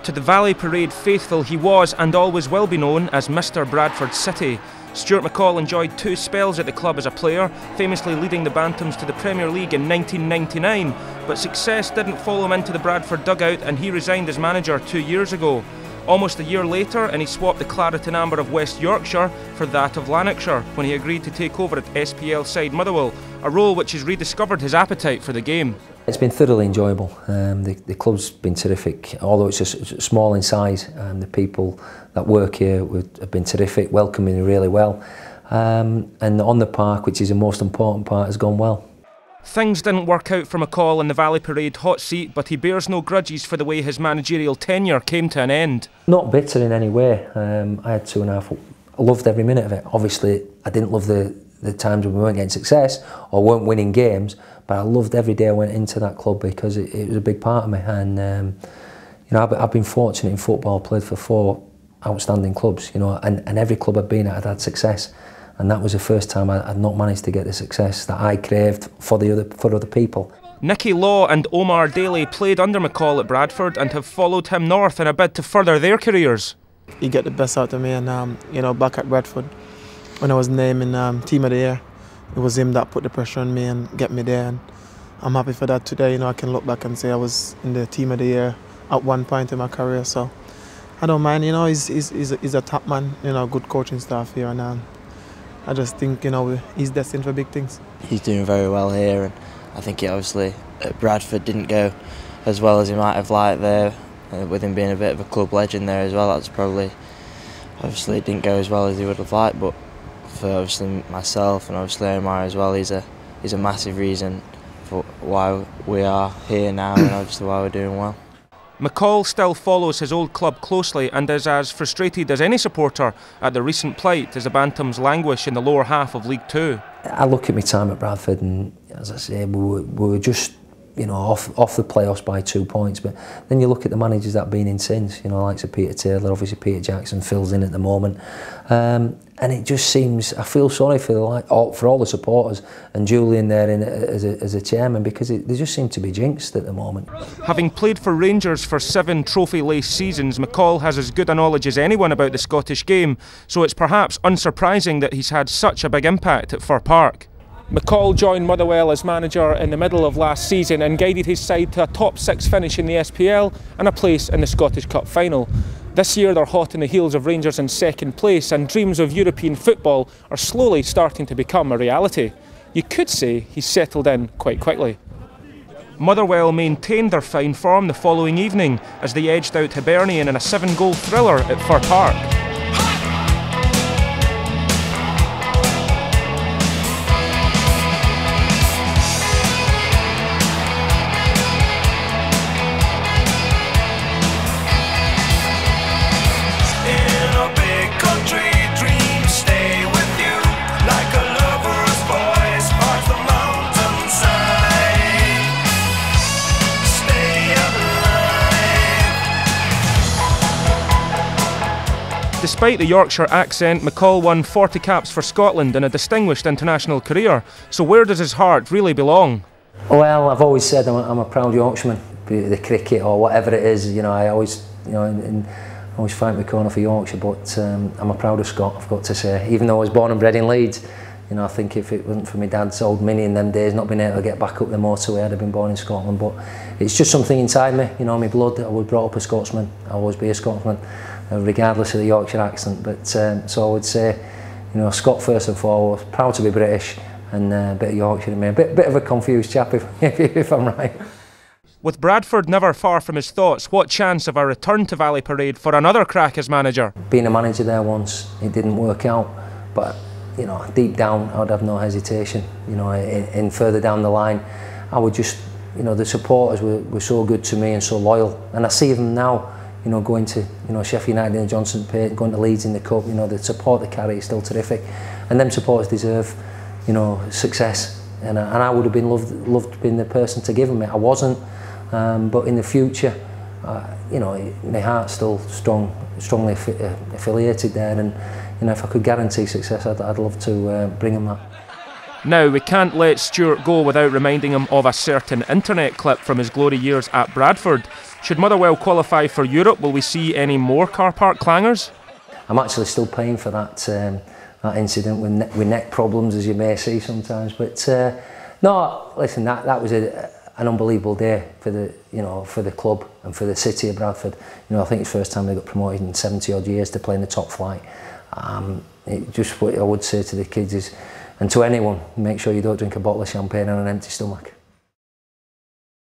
To the Valley Parade faithful, he was and always will be known as Mr. Bradford City. Stuart McCall enjoyed 2 spells at the club as a player, famously leading the Bantams to the Premier League in 1999, but success didn't follow him into the Bradford dugout and he resigned as manager 2 years ago. Almost a year later, and he swapped the claret and amber of West Yorkshire for that of Lanarkshire when he agreed to take over at SPL side Motherwell, a role which has rediscovered his appetite for the game. It's been thoroughly enjoyable. The club's been terrific, although it's just small in size. The people that work here have been terrific, welcoming really well. And on the park, which is the most important part, has gone well. Things didn't work out for McCall in the Valley Parade hot seat, but he bears no grudges for the way his managerial tenure came to an end. Not bitter in any way. I had 2.5. I loved every minute of it. Obviously, I didn't love the times when we weren't getting success or weren't winning games, but I loved every day I went into that club because it was a big part of me. And you know, I've been fortunate in football. Played for 4 outstanding clubs, you know, and every club I've been at, I'd had success. And that was the first time I'd not managed to get the success that I craved for other people. Nicky Law and Omar Daly played under McCall at Bradford and have followed him north in a bid to further their careers. He got the best out of me, and you know, back at Bradford, when I was named in Team of the Year, it was him that put the pressure on me and get me there. And I'm happy for that today. You know, I can look back and say I was in the Team of the Year at one point in my career. So I don't mind. You know, he's a top man. You know, good coaching staff here, and I just think, you know, he's destined for big things. He's doing very well here, and I think it obviously at Bradford didn't go as well as he might have liked there, with him being a bit of a club legend there as well. That's probably, obviously it didn't go as well as he would have liked, but for obviously myself and obviously Omar as well, he's a massive reason for why we are here now and obviously why we're doing well. McCall still follows his old club closely and is as frustrated as any supporter at the recent plight as the Bantams languish in the lower half of League Two. I look at my time at Bradford and, as I say, we were just, you know, off the playoffs by 2 points. But then you look at the managers that have been in since, you know, like Peter Taylor, obviously Peter Jackson fills in at the moment. And it just seems, I feel sorry for all the supporters and Julian there as a chairman, because they just seem to be jinxed at the moment. Having played for Rangers for 7 trophy-laced seasons, McCall has as good a knowledge as anyone about the Scottish game, so it's perhaps unsurprising that he's had such a big impact at Fir Park. McCall joined Motherwell as manager in the middle of last season and guided his side to a top 6 finish in the SPL and a place in the Scottish Cup final. This year they're hot in the heels of Rangers in 2nd place, and dreams of European football are slowly starting to become a reality. You could say he's settled in quite quickly. Motherwell maintained their fine form the following evening as they edged out Hibernian in a 7-goal thriller at Fir Park. Despite the Yorkshire accent, McCall won 40 caps for Scotland in a distinguished international career. So where does his heart really belong? Well, I've always said I'm a proud Yorkshireman, be it the cricket or whatever it is. You know, I always, you know, I always fight my corner for Yorkshire, but I'm a prouder Scot, I've got to say. Even though I was born and bred in Leeds, you know, I think if it wasn't for my dad's old Mini in them days, not being able to get back up the motorway, I'd have been born in Scotland. But it's just something inside me, you know, my blood. I was brought up a Scotsman, I'll always be a Scotsman, regardless of the Yorkshire accent. But so I would say, you know, Scot first and foremost, proud to be British, and a bit of Yorkshire in me. A bit of a confused chap if I'm right. With Bradford never far from his thoughts, what chance of a return to Valley Parade for another crack as manager? Being a manager there once, it didn't work out, but you know, deep down, I would have no hesitation. You know, in further down the line, I would just, you know, the supporters were so good to me and so loyal, and I see them now. You know, going to, you know, Sheffield United in the Johnson Pit, going to Leeds in the Cup. You know, the support they carry is still terrific, and them supporters deserve, you know, success. And I would have been loved being the person to give them it. I wasn't, but in the future, you know, my heart's still strongly affiliated there, and you know, if I could guarantee success, I'd love to bring them that. Now, we can't let Stuart go without reminding him of a certain internet clip from his glory years at Bradford. Should Motherwell qualify for Europe, will we see any more car park clangers? I'm actually still paying for that incident with neck problems, as you may see sometimes. But no, listen, that was an unbelievable day for the club and for the city of Bradford. I think it's the first time they got promoted in 70 odd years to play in the top flight. Just what I would say to the kids is, and to anyone, make sure you don't drink a bottle of champagne on an empty stomach.